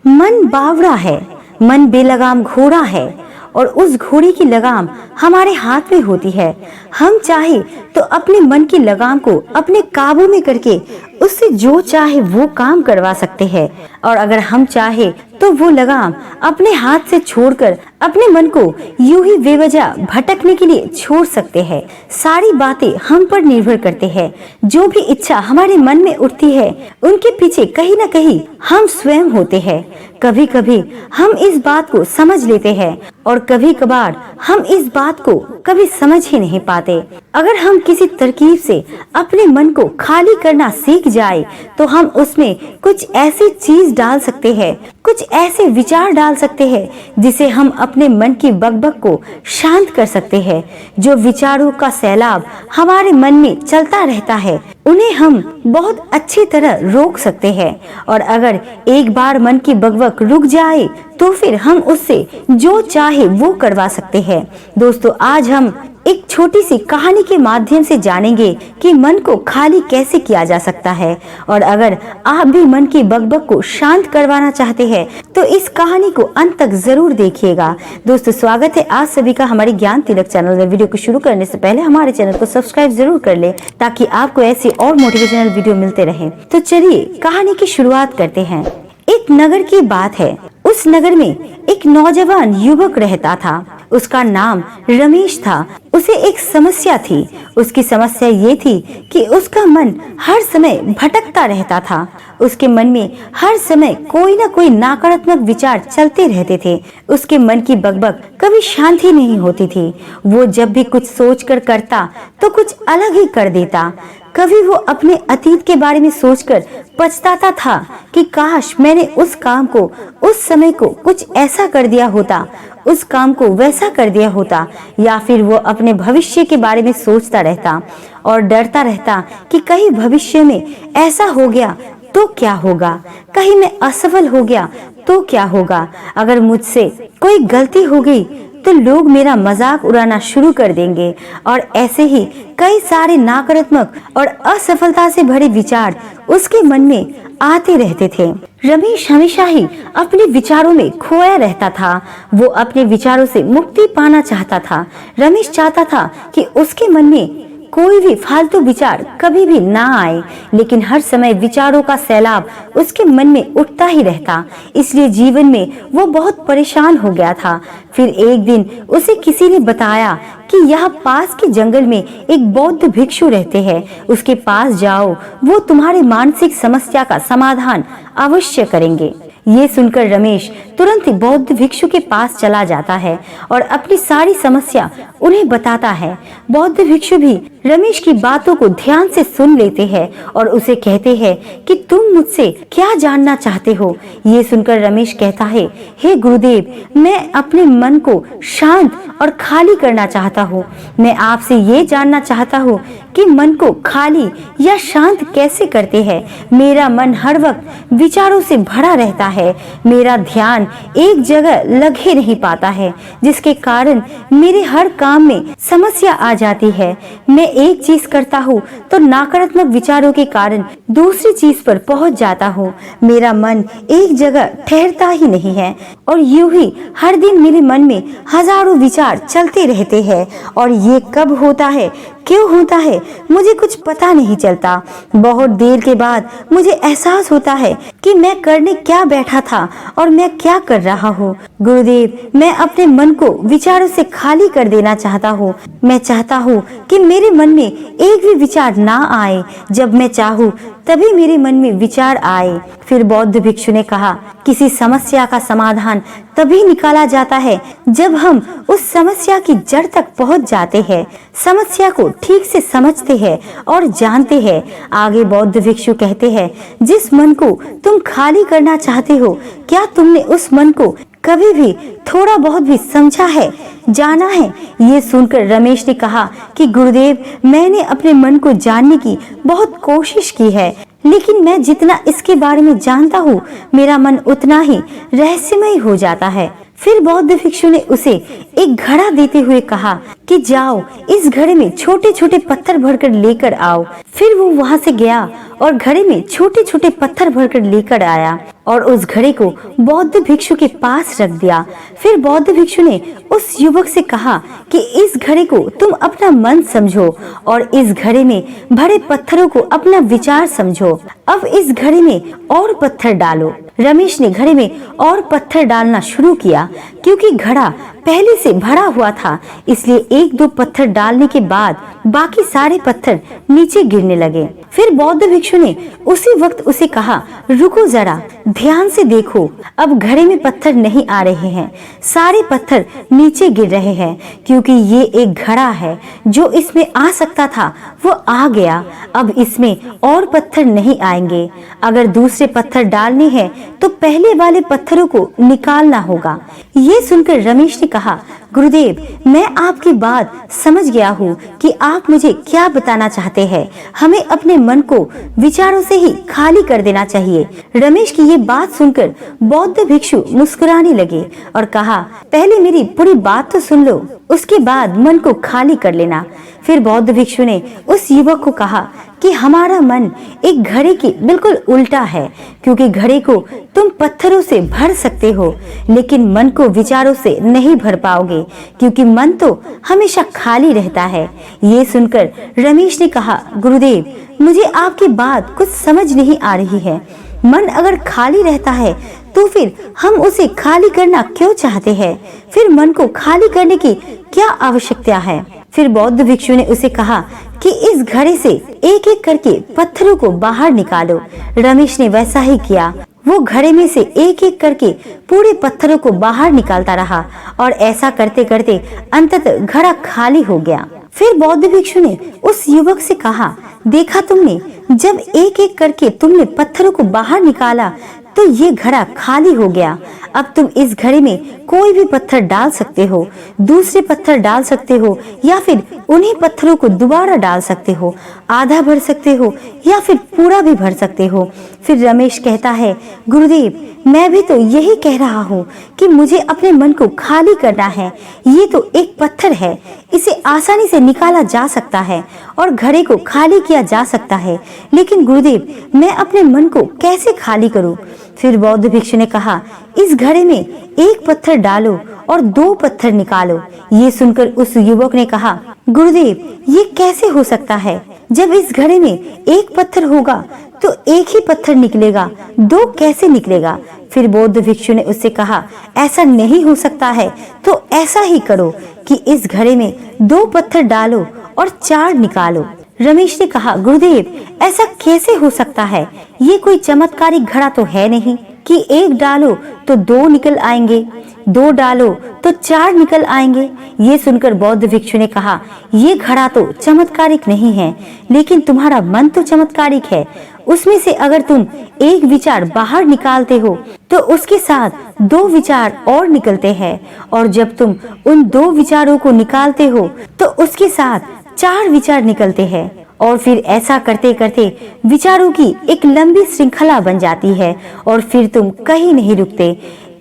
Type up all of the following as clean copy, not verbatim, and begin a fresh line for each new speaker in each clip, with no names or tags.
मन बावड़ा है, मन बेलगाम घोड़ा है और उस घोड़े की लगाम हमारे हाथ में होती है। हम चाहे तो अपने मन की लगाम को अपने काबू में करके उससे जो चाहे वो काम करवा सकते हैं, और अगर हम चाहे तो वो लगाम अपने हाथ से छोड़कर अपने मन को यूं ही बेवजह भटकने के लिए छोड़ सकते हैं। सारी बातें हम पर निर्भर करते हैं। जो भी इच्छा हमारे मन में उठती है उनके पीछे कहीं ना कहीं हम स्वयं होते हैं। कभी कभी हम इस बात को समझ लेते हैं और कभी कभार हम इस बात को कभी समझ ही नहीं पाते। अगर हम किसी तरकीब से अपने मन को खाली करना सीख जाए तो हम उसमें कुछ ऐसी चीज डाल सकते हैं, कुछ ऐसे विचार डाल सकते हैं जिसे हम अपने मन की बकबक को शांत कर सकते हैं। जो विचारों का सैलाब हमारे मन में चलता रहता है उन्हें हम बहुत अच्छी तरह रोक सकते हैं, और अगर एक बार मन की बकबक रुक जाए तो फिर हम उससे जो चाहे वो करवा सकते हैं। दोस्तों, आज हम एक छोटी सी कहानी के माध्यम से जानेंगे कि मन को खाली कैसे किया जा सकता है, और अगर आप भी मन की बकबक को शांत करवाना चाहते हैं तो इस कहानी को अंत तक जरूर देखिएगा। दोस्तों, स्वागत है आप सभी का हमारे ज्ञान तिलक चैनल में। वीडियो को शुरू करने से पहले हमारे चैनल को सब्सक्राइब जरूर कर ले ताकि आपको ऐसी और मोटिवेशनल वीडियो मिलते रहे। तो चलिए कहानी की शुरुआत करते हैं। एक नगर की बात है। उस नगर में एक नौजवान युवक रहता था। उसका नाम रमेश था। उसे एक समस्या थी। उसकी समस्या ये थी कि उसका मन हर समय भटकता रहता था। उसके मन में हर समय कोई ना कोई नकारात्मक विचार चलते रहते थे। उसके मन की बकबक कभी शांति नहीं होती थी। वो जब भी कुछ सोचकर करता तो कुछ अलग ही कर देता। कभी वो अपने अतीत के बारे में सोचकर पछताता था कि काश मैंने उस काम को, उस समय को कुछ ऐसा कर दिया होता, उस काम को वैसा कर दिया होता। या फिर वो अपने भविष्य के बारे में सोचता रहता और डरता रहता कि कहीं भविष्य में ऐसा हो गया तो क्या होगा, कहीं मैं असफल हो गया तो क्या होगा, अगर मुझसे कोई गलती हो गई तो लोग मेरा मजाक उड़ाना शुरू कर देंगे। और ऐसे ही कई सारे नकारात्मक और असफलता से भरे विचार उसके मन में आते रहते थे। रमेश हमेशा ही अपने विचारों में खोया रहता था। वो अपने विचारों से मुक्ति पाना चाहता था। रमेश चाहता था कि उसके मन में कोई भी फालतू विचार कभी भी ना आए, लेकिन हर समय विचारों का सैलाब उसके मन में उठता ही रहता। इसलिए जीवन में वो बहुत परेशान हो गया था। फिर एक दिन उसे किसी ने बताया कि यहाँ पास के जंगल में एक बौद्ध भिक्षु रहते हैं, उसके पास जाओ, वो तुम्हारे मानसिक समस्या का समाधान अवश्य करेंगे। ये सुनकर रमेश तुरंत बौद्ध भिक्षु के पास चला जाता है और अपनी सारी समस्या उन्हें बताता है। बौद्ध भिक्षु भी रमेश की बातों को ध्यान से सुन लेते हैं और उसे कहते हैं कि तुम मुझसे क्या जानना चाहते हो। ये सुनकर रमेश कहता है, हे गुरुदेव, मैं अपने मन को शांत और खाली करना चाहता हूँ। मैं आपसे ये जानना चाहता हूँ कि मन को खाली या शांत कैसे करते हैं। मेरा मन हर वक्त विचारों से भरा रहता है। मेरा ध्यान एक जगह लग ही नहीं पाता है, जिसके कारण मेरे हर काम में समस्या आ जाती है। मैं एक चीज करता हूँ तो नकारात्मक विचारों के कारण दूसरी चीज पर पहुँच जाता हूँ। मेरा मन एक जगह ठहरता ही नहीं है और यूं ही हर दिन मेरे मन में हजारों विचार चलते रहते हैं। और ये कब होता है, क्यों होता है, मुझे कुछ पता नहीं चलता। बहुत देर के बाद मुझे एहसास होता है कि मैं करने क्या बैठा था और मैं क्या कर रहा हूँ। गुरुदेव, मैं अपने मन को विचारों से खाली कर देना चाहता हूँ। मैं चाहता हूँ कि मेरे मन में एक भी विचार ना आए। जब मैं चाहूँ तभी मेरे मन में विचार आए। फिर बौद्ध भिक्षु ने कहा, किसी समस्या का समाधान तभी निकाला जाता है जब हम उस समस्या की जड़ तक पहुंच जाते हैं, समस्या को ठीक से समझते हैं और जानते हैं। आगे बौद्ध भिक्षु कहते हैं, जिस मन को तुम खाली करना चाहते हो, क्या तुमने उस मन को कभी भी थोड़ा बहुत भी समझा है, जाना है? ये सुनकर रमेश ने कहा कि गुरुदेव, मैंने अपने मन को जानने की बहुत कोशिश की है, लेकिन मैं जितना इसके बारे में जानता हूँ मेरा मन उतना ही रहस्यमय हो जाता है। फिर बौद्ध भिक्षु ने उसे एक घड़ा देते हुए कहा कि जाओ, इस घड़े में छोटे छोटे पत्थर भरकर लेकर आओ। फिर वो वहां से गया और घड़े में छोटे छोटे पत्थर भरकर लेकर आया। और उस घड़े को बौद्ध भिक्षु के पास रख दिया। फिर बौद्ध भिक्षु ने उस युवक से कहा कि इस घड़े को तुम अपना मन समझो और इस घड़े में भरे पत्थरों को अपना विचार समझो। अब इस घड़े में और पत्थर डालो। रमेश ने घड़े में और पत्थर डालना शुरू किया। क्योंकि घड़ा पहले से भरा हुआ था, इसलिए एक दो पत्थर डालने के बाद बाकी सारे पत्थर नीचे गिरने लगे। फिर बौद्ध भिक्षु ने उसी वक्त उसे कहा, रुको जरा, ध्यान से देखो। अब घड़े में पत्थर नहीं आ रहे हैं, सारे पत्थर नीचे गिर रहे हैं, क्योंकि ये एक घड़ा है। जो इसमें आ सकता था वो आ गया। अब इसमें और पत्थर नहीं आएंगे। अगर दूसरे पत्थर डालने हैं तो पहले वाले पत्थरों को निकालना होगा। ये सुनकर रमेश ने कहा, गुरुदेव, मैं आपकी बात समझ गया हूँ कि आप मुझे क्या बताना चाहते हैं। हमें अपने मन को विचारों से ही खाली कर देना चाहिए। रमेश की ये बात सुनकर बौद्ध भिक्षु मुस्कुराने लगे और कहा, पहले मेरी पूरी बात तो सुन लो, उसके बाद मन को खाली कर लेना। फिर बौद्ध भिक्षु ने उस युवक को कहा कि हमारा मन एक घड़े की बिल्कुल उल्टा है, क्योंकि घड़े को तुम पत्थरों से भर सकते हो, लेकिन मन को विचारों से नहीं भर पाओगे, क्योंकि मन तो हमेशा खाली रहता है। ये सुनकर रमेश ने कहा, गुरुदेव, मुझे आपकी बात कुछ समझ नहीं आ रही है। मन अगर खाली रहता है तो फिर हम उसे खाली करना क्यों चाहते हैं? फिर मन को खाली करने की क्या आवश्यकता है? फिर बौद्ध भिक्षु ने उसे कहा कि इस घड़े से एक एक करके पत्थरों को बाहर निकालो। रमेश ने वैसा ही किया। वो घड़े में से एक एक करके पूरे पत्थरों को बाहर निकालता रहा और ऐसा करते करते अंततः घड़ा खाली हो गया। फिर बौद्ध भिक्षु ने उस युवक से कहा, देखा तुमने, जब एक एक करके तुमने पत्थरों को बाहर निकाला तो ये घड़ा खाली हो गया। अब तुम इस घड़े में कोई भी पत्थर डाल सकते हो, दूसरे पत्थर डाल सकते हो, या फिर उन्हीं पत्थरों को दोबारा डाल सकते हो, आधा भर सकते हो या फिर पूरा भी भर सकते हो। फिर रमेश कहता है, गुरुदेव, मैं भी तो यही कह रहा हूँ कि मुझे अपने मन को खाली करना है। ये तो एक पत्थर है, इसे आसानी से निकाला जा सकता है और घड़े को खाली किया जा सकता है, लेकिन गुरुदेव, मैं अपने मन को कैसे खाली करूँ? फिर बौद्ध भिक्षु ने कहा, इस घड़े में एक पत्थर डालो और दो पत्थर निकालो। ये सुनकर उस युवक ने कहा, गुरुदेव, ये कैसे हो सकता है? जब इस घड़े में एक पत्थर होगा तो एक ही पत्थर निकलेगा, दो कैसे निकलेगा? फिर बौद्ध भिक्षु ने उससे कहा, ऐसा नहीं हो सकता है तो ऐसा ही करो कि इस घड़े में दो पत्थर डालो और चार निकालो। रमेश ने कहा, गुरुदेव, ऐसा कैसे हो सकता है? ये कोई चमत्कारिक घड़ा तो है नहीं कि एक डालो तो दो निकल आएंगे, दो डालो तो चार निकल आएंगे। ये सुनकर बौद्ध भिक्षु ने कहा, ये घड़ा तो चमत्कारिक नहीं है, लेकिन तुम्हारा मन तो चमत्कारिक है। उसमें से अगर तुम एक विचार बाहर निकालते हो तो उसके साथ दो विचार और निकलते हैं, और जब तुम उन दो विचारों को निकालते हो तो उसके साथ चार विचार निकलते हैं, और फिर ऐसा करते करते विचारों की एक लंबी श्रृंखला बन जाती है और फिर तुम कहीं नहीं रुकते,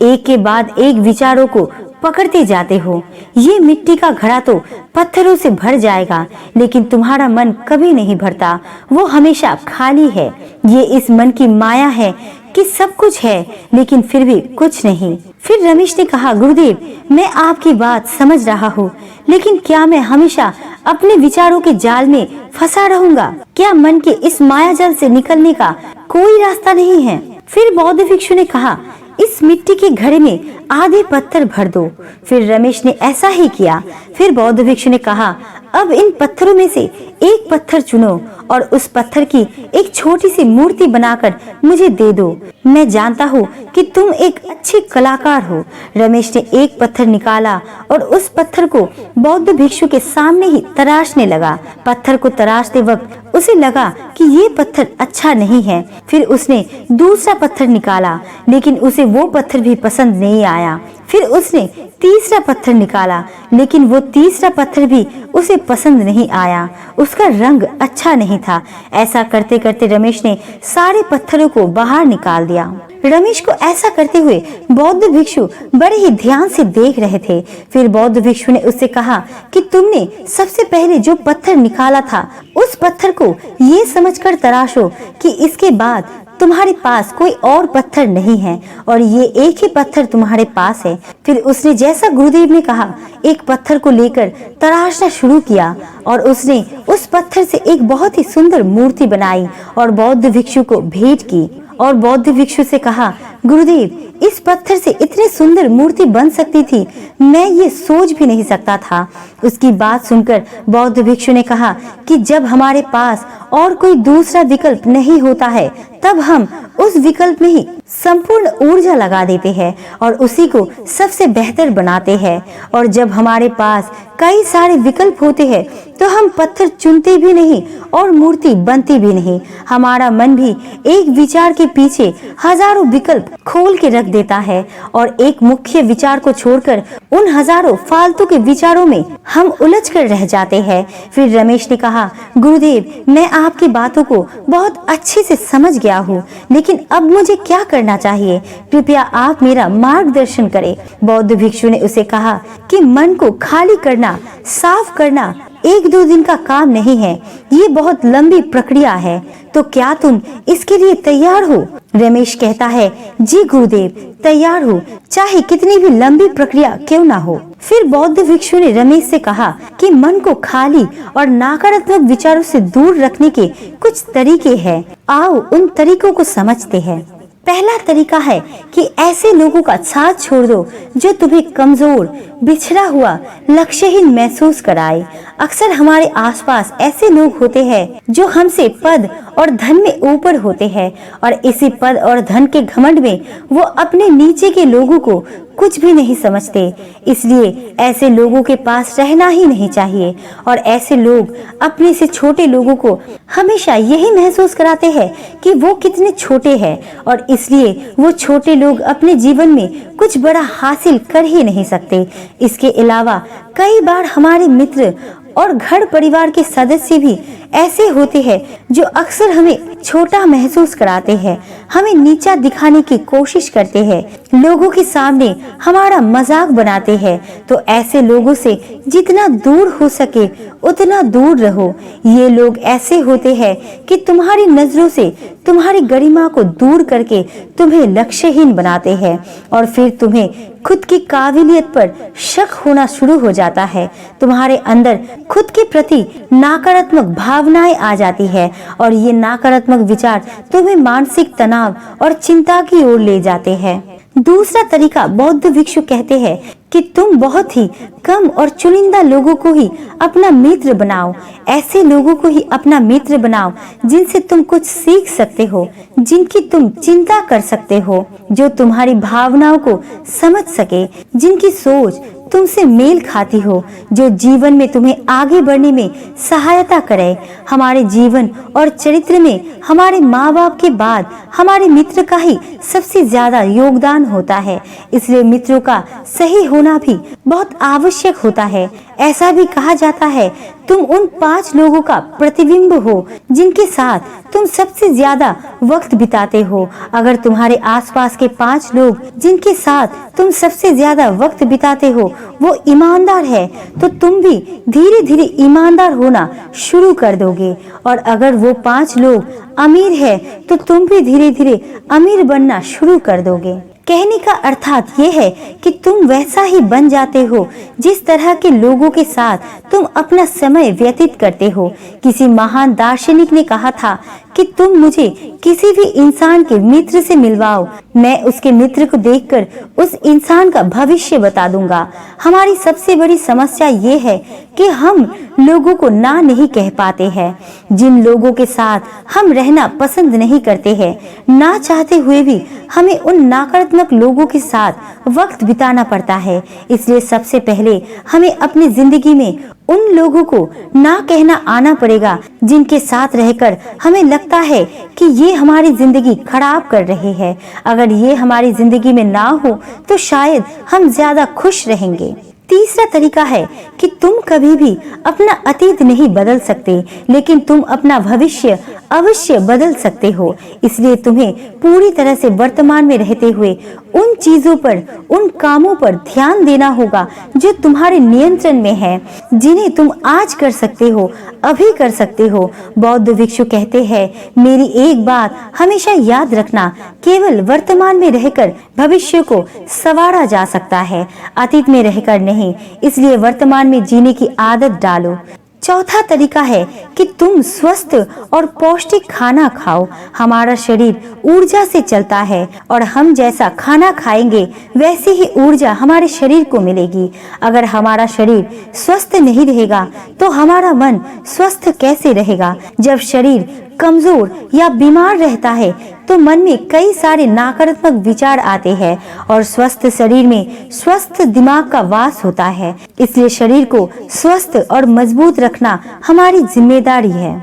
एक के बाद एक विचारों को पकड़ते जाते हो। ये मिट्टी का घड़ा तो पत्थरों से भर जाएगा, लेकिन तुम्हारा मन कभी नहीं भरता, वो हमेशा खाली है। ये इस मन की माया है कि सब कुछ है लेकिन फिर भी कुछ नहीं। फिर रमेश ने कहा, गुरुदेव, मैं आपकी बात समझ रहा हूँ, लेकिन क्या मैं हमेशा अपने विचारों के जाल में फंसा रहूंगा? क्या मन के इस माया जाल से निकलने का कोई रास्ता नहीं है? फिर बौद्ध भिक्षु ने कहा, इस मिट्टी के घड़े में आधे पत्थर भर दो। फिर रमेश ने ऐसा ही किया। फिर बौद्ध भिक्षु ने कहा, अब इन पत्थरों में से एक पत्थर चुनो और उस पत्थर की एक छोटी सी मूर्ति बनाकर मुझे दे दो। मैं जानता हूँ कि तुम एक अच्छे कलाकार हो। रमेश ने एक पत्थर निकाला और उस पत्थर को बौद्ध भिक्षु के सामने ही तराशने लगा। पत्थर को तराशते वक्त उसे लगा कि ये पत्थर अच्छा नहीं है। फिर उसने दूसरा पत्थर निकाला, लेकिन उसे वो पत्थर भी पसंद नहीं आया। फिर उसने तीसरा पत्थर निकाला, लेकिन वो तीसरा पत्थर भी उसे पसंद नहीं आया, उसका रंग अच्छा नहीं था। ऐसा करते करते रमेश ने सारे पत्थरों को बाहर निकाल दिया। रमेश को ऐसा करते हुए बौद्ध भिक्षु बड़े ही ध्यान से देख रहे थे। फिर बौद्ध भिक्षु ने उससे कहा कि तुमने सबसे पहले जो पत्थर निकाला था, उस पत्थर को ये समझकर तराशो कि इसके बाद तुम्हारे पास कोई और पत्थर नहीं है और ये एक ही पत्थर तुम्हारे पास है। फिर उसने जैसा गुरुदेव ने कहा एक पत्थर को लेकर तराशना शुरू किया और उसने उस पत्थर से एक बहुत ही सुंदर मूर्ति बनाई और बौद्ध भिक्षु को भेंट की और बौद्ध भिक्षु से कहा, गुरुदेव इस पत्थर से इतनी सुंदर मूर्ति बन सकती थी, मैं ये सोच भी नहीं सकता था। उसकी बात सुनकर बौद्ध भिक्षु ने कहा कि जब हमारे पास और कोई दूसरा विकल्प नहीं होता है तब हम उस विकल्प में ही संपूर्ण ऊर्जा लगा देते हैं और उसी को सबसे बेहतर बनाते हैं। और जब हमारे पास कई सारे विकल्प होते हैं तो हम पत्थर चुनते भी नहीं और मूर्ति बनती भी नहीं। हमारा मन भी एक विचार के पीछे हजारों विकल्प खोल के रख देता है और एक मुख्य विचार को छोड़कर उन हजारों फालतू के विचारों में हम उलझ कर रह जाते हैं। फिर रमेश ने कहा, गुरुदेव मैं आपकी बातों को बहुत अच्छे से समझ गया हूँ, लेकिन अब मुझे क्या करना चाहिए? कृपया आप मेरा मार्गदर्शन करें। बौद्ध भिक्षु ने उसे कहा कि मन को खाली करना, साफ करना 1-2 दिन का काम नहीं है, ये बहुत लंबी प्रक्रिया है। तो क्या तुम इसके लिए तैयार हो? रमेश कहता है, जी गुरुदेव तैयार हूँ, चाहे कितनी भी लंबी प्रक्रिया क्यों ना हो। फिर बौद्ध भिक्षु ने रमेश से कहा कि मन को खाली और नकारात्मक विचारों से दूर रखने के कुछ तरीके हैं। आओ उन तरीकों को समझते हैं। पहला तरीका है कि ऐसे लोगों का साथ छोड़ दो जो तुम्हें कमजोर, बिछड़ा हुआ, लक्ष्यहीन महसूस कराए। अक्सर हमारे आसपास ऐसे लोग होते हैं जो हमसे पद और धन में ऊपर होते हैं और इसी पद और धन के घमंड में वो अपने नीचे के लोगों को कुछ भी नहीं समझते। इसलिए ऐसे लोगों के पास रहना ही नहीं चाहिए और ऐसे लोग अपने से छोटे लोगों को हमेशा यही महसूस कराते हैं कि वो कितने छोटे हैं और इसलिए वो छोटे लोग अपने जीवन में कुछ बड़ा हासिल कर ही नहीं सकते। इसके अलावा कई बार हमारे मित्र और घर परिवार के सदस्य भी ऐसे होते हैं जो अक्सर हमें छोटा महसूस कराते हैं, हमें नीचा दिखाने की कोशिश करते हैं, लोगों के सामने हमारा मजाक बनाते हैं। तो ऐसे लोगों से जितना दूर हो सके उतना दूर रहो। ये लोग ऐसे होते हैं कि तुम्हारी नजरों से तुम्हारी गरिमा को दूर करके तुम्हें लक्ष्यहीन बनाते हैं और फिर तुम्हें खुद की काबिलियत पर शक होना शुरू हो जाता है। तुम्हारे अंदर खुद के प्रति नकारात्मक भावनाएं आ जाती है और ये नकारात्मक विचार तुम्हें मानसिक तनाव और चिंता की ओर ले जाते हैं। दूसरा तरीका बौद्ध भिक्षु कहते हैं कि तुम बहुत ही कम और चुनिंदा लोगों को ही अपना मित्र बनाओ। ऐसे लोगों को ही अपना मित्र बनाओ जिनसे तुम कुछ सीख सकते हो, जिनकी तुम चिंता कर सकते हो, जो तुम्हारी भावनाओं को समझ सके, जिनकी सोच तुमसे मेल खाती हो, जो जीवन में तुम्हें आगे बढ़ने में सहायता करे। हमारे जीवन और चरित्र में हमारे माँ बाप के बाद हमारे मित्र का ही सबसे ज्यादा योगदान होता है। इसलिए मित्रों का सही होना भी बहुत आवश्यक होता है। ऐसा भी कहा जाता है, तुम उन 5 लोगों का प्रतिबिंब हो जिनके साथ तुम सबसे ज्यादा वक्त बिताते हो। अगर तुम्हारे आसपास के 5 लोग जिनके साथ तुम सबसे ज्यादा वक्त बिताते हो वो ईमानदार है तो तुम भी धीरे धीरे ईमानदार होना शुरू कर दोगे और अगर वो 5 लोग अमीर है तो तुम भी धीरे धीरे अमीर बनना शुरू कर दोगे। कहने का अर्थात ये है कि तुम वैसा ही बन जाते हो जिस तरह के लोगों के साथ तुम अपना समय व्यतीत करते हो। किसी महान दार्शनिक ने कहा था कि तुम मुझे किसी भी इंसान के मित्र से मिलवाओ, मैं उसके मित्र को देखकर उस इंसान का भविष्य बता दूंगा। हमारी सबसे बड़ी समस्या ये है कि हम लोगों को ना नहीं कह पाते हैं। जिन लोगों के साथ हम रहना पसंद नहीं करते हैं, ना चाहते हुए भी हमें उन नकारात्मक लोगों के साथ वक्त बिताना पड़ता है। इसलिए सबसे पहले हमें अपनी जिंदगी में उन लोगों को ना कहना आना पड़ेगा जिनके साथ रहकर हमें लगता है कि ये हमारी जिंदगी खराब कर रहे हैं। अगर ये हमारी जिंदगी में ना हो तो शायद हम ज्यादा खुश रहेंगे। तीसरा तरीका है कि तुम कभी भी अपना अतीत नहीं बदल सकते, लेकिन तुम अपना भविष्य अवश्य बदल सकते हो। इसलिए तुम्हें पूरी तरह से वर्तमान में रहते हुए उन चीजों पर, उन कामों पर ध्यान देना होगा जो तुम्हारे नियंत्रण में है, जिन्हें तुम आज कर सकते हो, अभी कर सकते हो। बौद्ध भिक्षु कहते हैं, मेरी एक बात हमेशा याद रखना, केवल वर्तमान में रहकर भविष्य को संवारा जा सकता है, अतीत में रहकर नहीं। इसलिए वर्तमान में जीने की आदत डालो। चौथा तरीका है कि तुम स्वस्थ और पौष्टिक खाना खाओ। हमारा शरीर ऊर्जा से चलता है और हम जैसा खाना खाएंगे वैसी ही ऊर्जा हमारे शरीर को मिलेगी। अगर हमारा शरीर स्वस्थ नहीं रहेगा तो हमारा मन स्वस्थ कैसे रहेगा? जब शरीर कमजोर या बीमार रहता है तो मन में कई सारे नकारात्मक विचार आते हैं और स्वस्थ शरीर में स्वस्थ दिमाग का वास होता है। इसलिए शरीर को स्वस्थ और मजबूत रखना हमारी जिम्मेदारी है।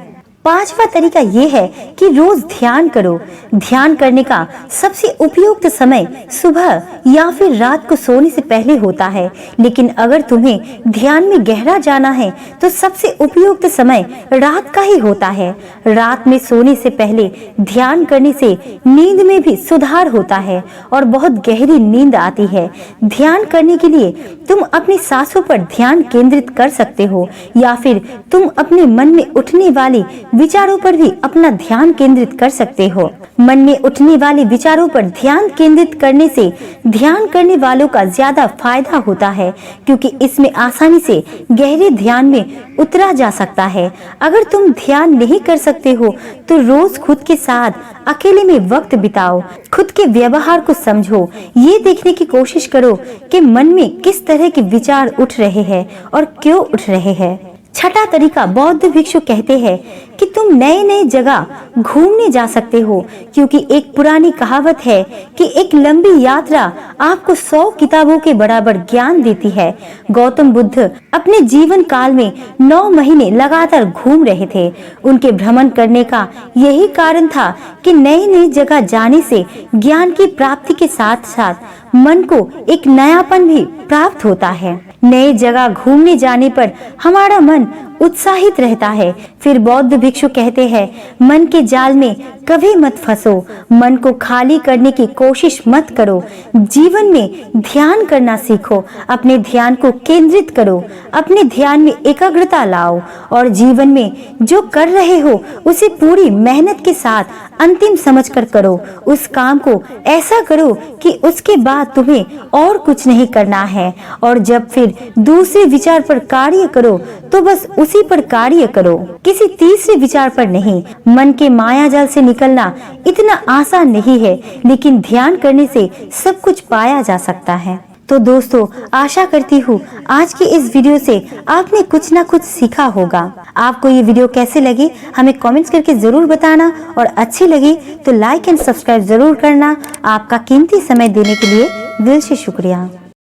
पांचवा तरीका ये है कि रोज ध्यान करो। ध्यान करने का सबसे उपयुक्त समय सुबह या फिर रात को सोने से पहले होता है, लेकिन अगर तुम्हें ध्यान में गहरा जाना है तो सबसे उपयुक्त समय रात का ही होता है। रात में सोने से पहले ध्यान करने से नींद में भी सुधार होता है और बहुत गहरी नींद आती है। ध्यान करने के लिए तुम अपनी सांसों पर ध्यान केंद्रित कर सकते हो या फिर तुम अपने मन में उठने वाली विचारों पर भी अपना ध्यान केंद्रित कर सकते हो। मन में उठने वाले विचारों पर ध्यान केंद्रित करने से ध्यान करने वालों का ज्यादा फायदा होता है, क्योंकि इसमें आसानी से गहरे ध्यान में उतरा जा सकता है। अगर तुम ध्यान नहीं कर सकते हो तो रोज खुद के साथ अकेले में वक्त बिताओ, खुद के व्यवहार को समझो, ये देखने की कोशिश करो कि मन में किस तरह के विचार उठ रहे हैं और क्यों उठ रहे हैं। छठा तरीका, बौद्ध भिक्षु कहते हैं कि तुम नए नए जगह घूमने जा सकते हो, क्योंकि एक पुरानी कहावत है कि एक लंबी यात्रा आपको 100 किताबों के बराबर ज्ञान देती है। गौतम बुद्ध अपने जीवन काल में 9 महीने लगातार घूम रहे थे। उनके भ्रमण करने का यही कारण था कि नई नई जगह जाने से ज्ञान की प्राप्ति के साथ साथ मन को एक नयापन भी प्राप्त होता है। नए जगह घूमने जाने पर हमारा मन उत्साहित रहता है। फिर बौद्ध भिक्षु कहते हैं, मन के जाल में कभी मत फंसो, मन को खाली करने की कोशिश मत करो। जीवन में ध्यान करना सीखो, अपने ध्यान को केंद्रित करो, अपने ध्यान में एकाग्रता लाओ और जीवन में जो कर रहे हो उसे पूरी मेहनत के साथ अंतिम समझकर करो। उस काम को ऐसा करो कि उसके बाद तुम्हें और कुछ नहीं करना है, और जब फिर दूसरे विचार पर कार्य करो तो बस उसी पर कार्य करो, किसी तीसरे विचार पर नहीं। मन के माया जाल से निकलना इतना आसान नहीं है, लेकिन ध्यान करने से सब कुछ पाया जा सकता है। तो दोस्तों, आशा करती हूँ आज की इस वीडियो से आपने कुछ ना कुछ सीखा होगा। आपको ये वीडियो कैसे लगी हमें कमेंट्स करके जरूर बताना, और अच्छी लगी तो लाइक एंड सब्सक्राइब जरूर करना। आपका कीमती समय देने के लिए दिल से शुक्रिया।